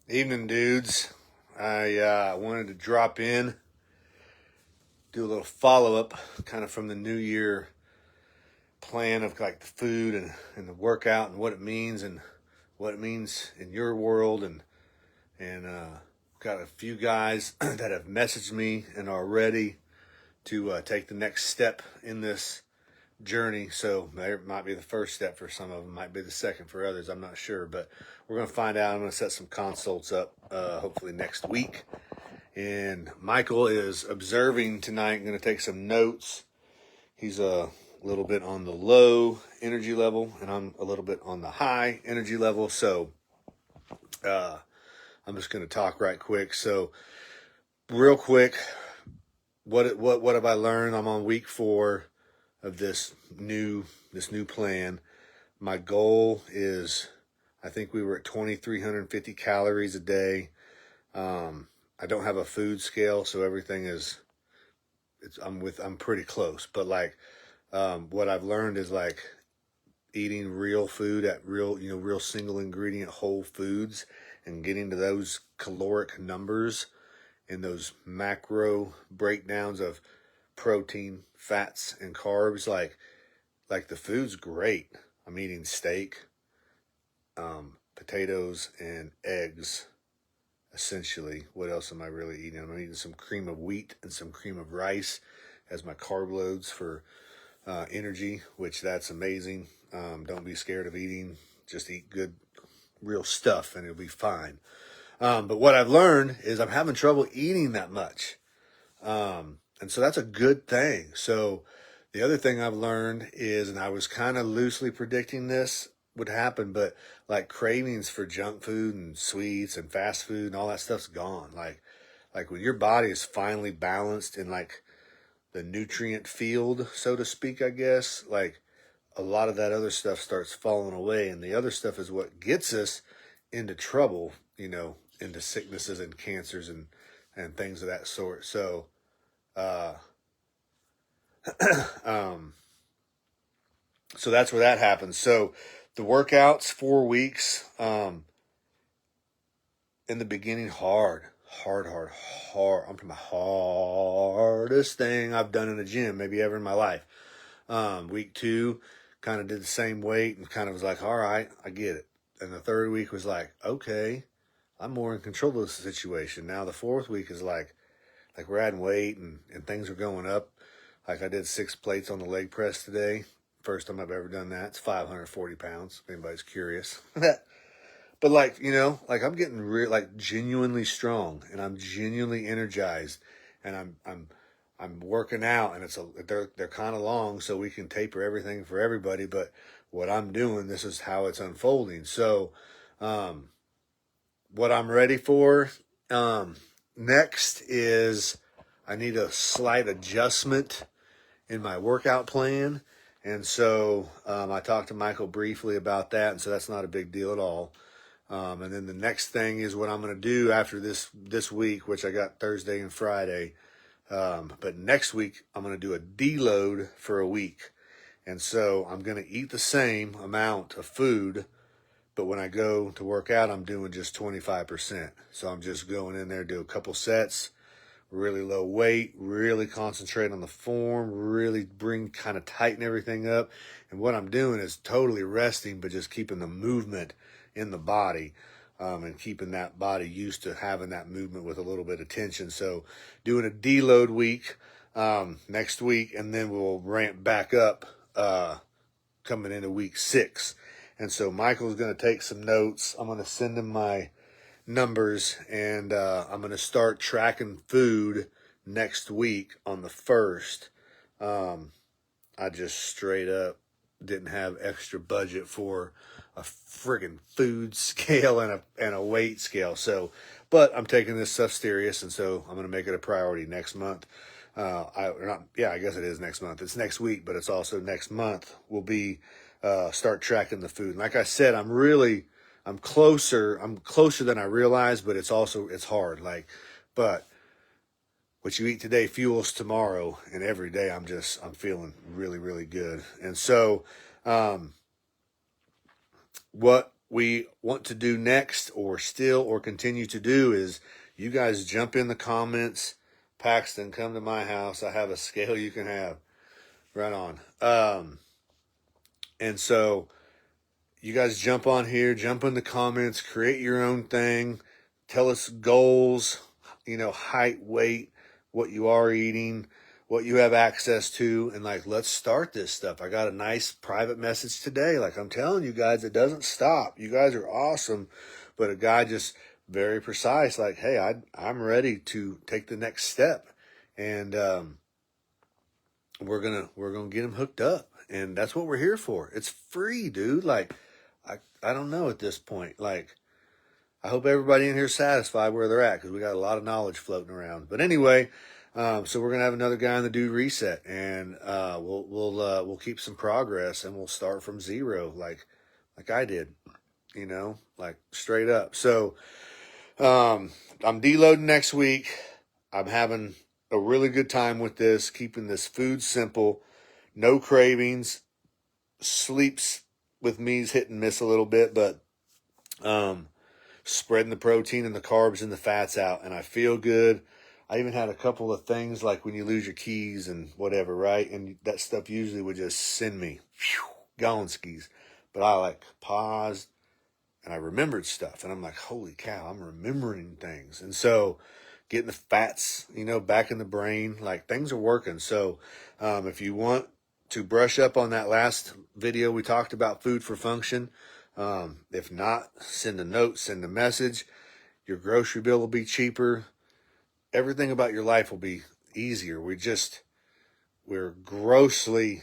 Evening, dudes. I wanted to drop in, do a little follow up, kind of from the New Year plan of like the food and the workout and what it means and what it means in your world and got a few guys that have messaged me and are ready to take the next step in this journey. So it might be the first step for some of them, might be the second for others. I'm not sure, but we're going to find out. I'm going to set some consults up hopefully next week. And Michael is observing tonight, going to take some notes. He's a little bit on the low energy level, and I'm a little bit on the high energy level. So I'm just going to talk right quick. So real quick, what have I learned? I'm on week 4 of this new plan. My goal is, I think we were at 2,350 calories a day. I don't have a food scale, so everything is, I'm pretty close. But like, what I've learned is like eating real food at real single ingredient whole foods and getting to those caloric numbers and those macro breakdowns of protein, fats, and carbs. Like the food's great. I'm eating steak, potatoes, and eggs. Essentially, what else am I really eating? I'm eating some cream of wheat and some cream of rice as my carb loads for energy, which that's amazing. Don't be scared of eating. Just eat good, real stuff, and it'll be fine. But what I've learned is I'm having trouble eating that much. And so that's a good thing. So the other thing I've learned is, and I was kind of loosely predicting this would happen, but like cravings for junk food and sweets and fast food and all that stuff's gone. Like when your body is finally balanced in like the nutrient field, so to speak, I guess, like a lot of that other stuff starts falling away. And the other stuff is what gets us into trouble, into sicknesses and cancers and things of that sort. So, um, so that's where that happens. So the workouts, 4 weeks, in the beginning, hard. I'm talking about hardest thing I've done in the gym, maybe ever in my life. Week 2, kind of did the same weight and kind of was like, all right, I get it. And the third week was like, okay, I'm more in control of the situation. Now the fourth week is like we're adding weight and things are going up. Like I did 6 plates on the leg press today. First time I've ever done that. It's 540 pounds, if anybody's curious. But like, like I'm getting like genuinely strong and I'm genuinely energized and I'm working out and they're kind of long so we can taper everything for everybody. But what I'm doing, this is how it's unfolding. So, what I'm ready for, next is I need a slight adjustment in my workout plan. And so, I talked to Michael briefly about that. And so that's not a big deal at all. And then the next thing is what I'm going to do after this week, which I got Thursday and Friday. But next week I'm going to do a deload for a week. And so I'm going to eat the same amount of food, but when I go to work out, I'm doing just 25%. So I'm just going in there, do a couple sets, really low weight, really concentrate on the form, really kind of tighten everything up. And what I'm doing is totally resting, but just keeping the movement in the body, and keeping that body used to having that movement with a little bit of tension. So doing a deload week, next week, and then we'll ramp back up, coming into week 6. And so Michael's going to take some notes. I'm going to send him my numbers, and I'm going to start tracking food next week on the 1st. I just straight up didn't have extra budget for a friggin' food scale and a weight scale. So, but I'm taking this stuff serious, and so I'm going to make it a priority next month. I guess it is next month. It's next week, but it's also next month. We'll be start tracking the food. And like I said, I'm closer than I realized, but it's hard. But what you eat today fuels tomorrow, and every day I'm feeling really, really good. And so, what we want to do next or continue to do is you guys jump in the comments. Paxton, come to my house. I have a scale you can have. Right on. And so you guys jump on here, jump in the comments, create your own thing. Tell us goals, height, weight, what you are eating, what you have access to, and like, let's start this stuff. I got a nice private message today. Like, I'm telling you guys, it doesn't stop. You guys are awesome. But a guy just very precise, like, hey, I'm ready to take the next step. And we're gonna get him hooked up. And that's what we're here for. It's free, dude. Like, I don't know at this point. Like, I hope everybody in here is satisfied where they're at because we got a lot of knowledge floating around. But anyway, so we're gonna have another guy on the Dude Reset, and we'll keep some progress, and we'll start from zero, like I did, like straight up. So I'm deloading next week. I'm having a really good time with this, keeping this food simple, no cravings. Sleeps with me's hit and miss a little bit, but spreading the protein and the carbs and the fats out, and I feel good. I even had a couple of things like when you lose your keys and whatever, right? And that stuff usually would just send me gone skis. But I like paused and I remembered stuff, and I'm like, holy cow, I'm remembering things. And so getting the fats, back in the brain, like things are working. So if you want to brush up on that last video we talked about food for function, if not, send a note, send a message. Your grocery bill will be cheaper. Everything about your life will be easier. We're grossly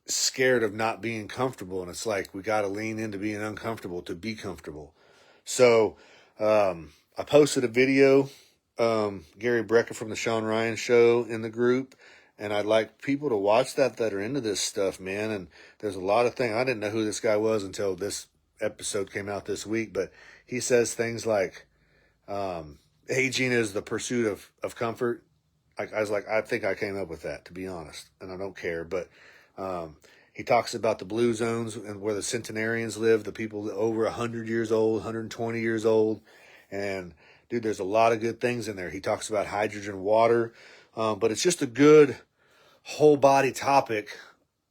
scared of not being comfortable. And it's like, we got to lean into being uncomfortable to be comfortable. So, I posted a video, Gary Brecka from the Sean Ryan Show in the group. And I'd like people to watch that are into this stuff, man. And there's a lot of things. I didn't know who this guy was until this episode came out this week. But he says things like, aging is the pursuit of comfort. I was like, I think I came up with that, to be honest. And I don't care. But he talks about the blue zones and where the centenarians live, the people over 100 years old, 120 years old. And, dude, there's a lot of good things in there. He talks about hydrogen water. But it's just a good whole body topic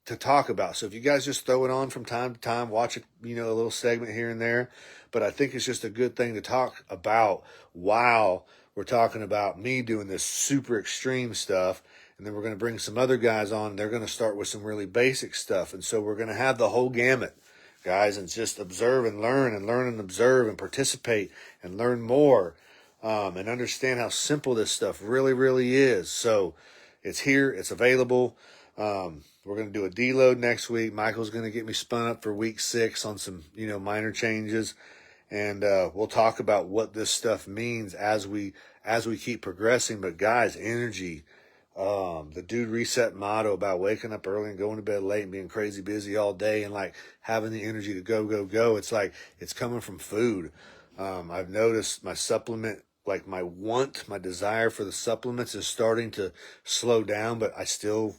to talk about. So if you guys just throw it on from time to time, watch it, a little segment here and there. But I think it's just a good thing to talk about while we're talking about me doing this super extreme stuff. And then we're going to bring some other guys on. They're going to start with some really basic stuff. And so we're going to have the whole gamut, guys, and just observe and learn and observe and participate and learn more. And understand how simple this stuff really, really is. So it's here. It's available. We're going to do a deload next week. Michael's going to get me spun up for week 6 on some, minor changes. And we'll talk about what this stuff means as we keep progressing. But guys, energy, the Dude Reset motto about waking up early and going to bed late and being crazy busy all day and like having the energy to go, go, go. It's like, it's coming from food. I've noticed my supplement, like my desire for the supplements is starting to slow down, but I still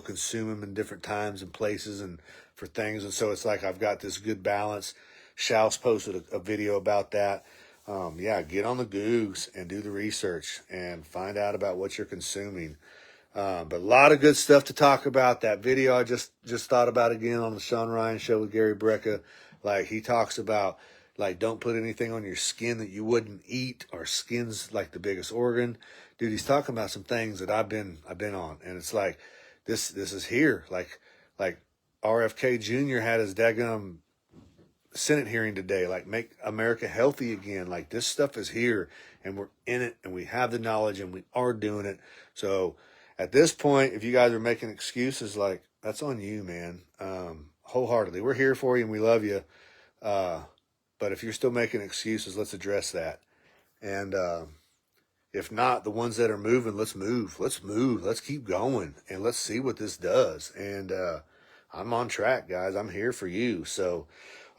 consume them in different times and places and for things. And so it's like, I've got this good balance. Shal's posted a video about that. Get on the goose and do the research and find out about what you're consuming. But a lot of good stuff to talk about. That video I just thought about again on the Sean Ryan Show with Gary Brecka. Like, he talks about, like, don't put anything on your skin that you wouldn't eat. Our skin's like the biggest organ. Dude, he's talking about some things that I've been on. And it's like, this is here. Like RFK Jr. had his daggum Senate hearing today. Like, make America healthy again. Like, this stuff is here and we're in it and we have the knowledge and we are doing it. So at this point, if you guys are making excuses, like, that's on you, man. Wholeheartedly. We're here for you and we love you. But if you're still making excuses, let's address that. And if not, the ones that are moving, let's move. Let's keep going. And let's see what this does. And I'm on track, guys. I'm here for you. So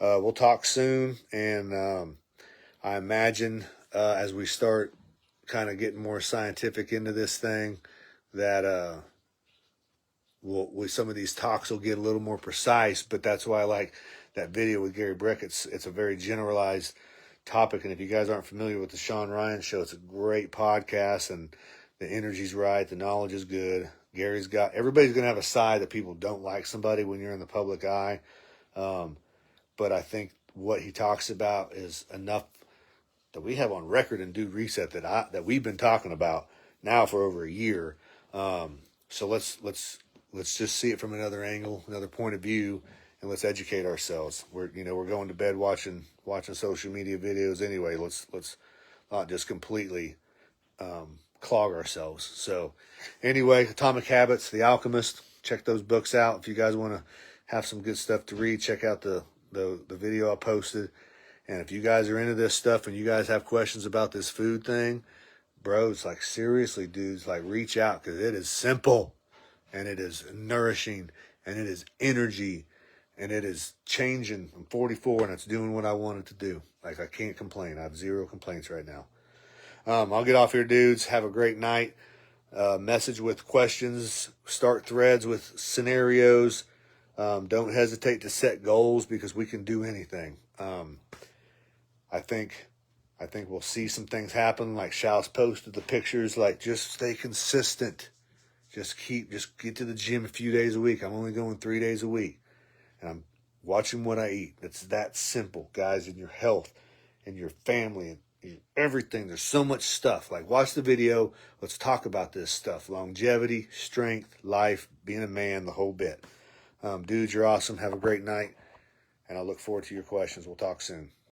we'll talk soon. And I imagine as we start kind of getting more scientific into this thing, that some of these talks will get a little more precise. But that's why, like, that video with Gary Breck. It's a very generalized topic, and if you guys aren't familiar with the Sean Ryan Show, it's a great podcast, and the energy's right, the knowledge is good. Everybody's going to have a side that people don't like somebody when you're in the public eye, but I think what he talks about is enough that we have on record in Dude Reset that we've been talking about now for over a year. So let's just see it from another angle, another point of view, and let's educate ourselves. We're going to bed watching social media videos anyway. Let's not just completely clog ourselves. So anyway, Atomic Habits, The Alchemist, check those books out. If you guys want to have some good stuff to read, check out the video I posted. And if you guys are into this stuff and you guys have questions about this food thing, bros, like seriously, dudes, like reach out, because it is simple and it is nourishing and it is energy and it is changing. I'm 44 and it's doing what I want it to do. Like, I can't complain. I have zero complaints right now. I'll get off here, dudes. Have a great night. Message with questions. Start threads with scenarios. Don't hesitate to set goals, because we can do anything. I think we'll see some things happen. Like Shal's posted the pictures. Like, just stay consistent. Just get to the gym a few days a week. I'm only going 3 days a week, and I'm watching what I eat. It's that simple, guys. In your health, in your family, and everything. There's so much stuff. Like, watch the video. Let's talk about this stuff. Longevity, strength, life, being a man, the whole bit. Dudes, you're awesome. Have a great night, and I look forward to your questions. We'll talk soon.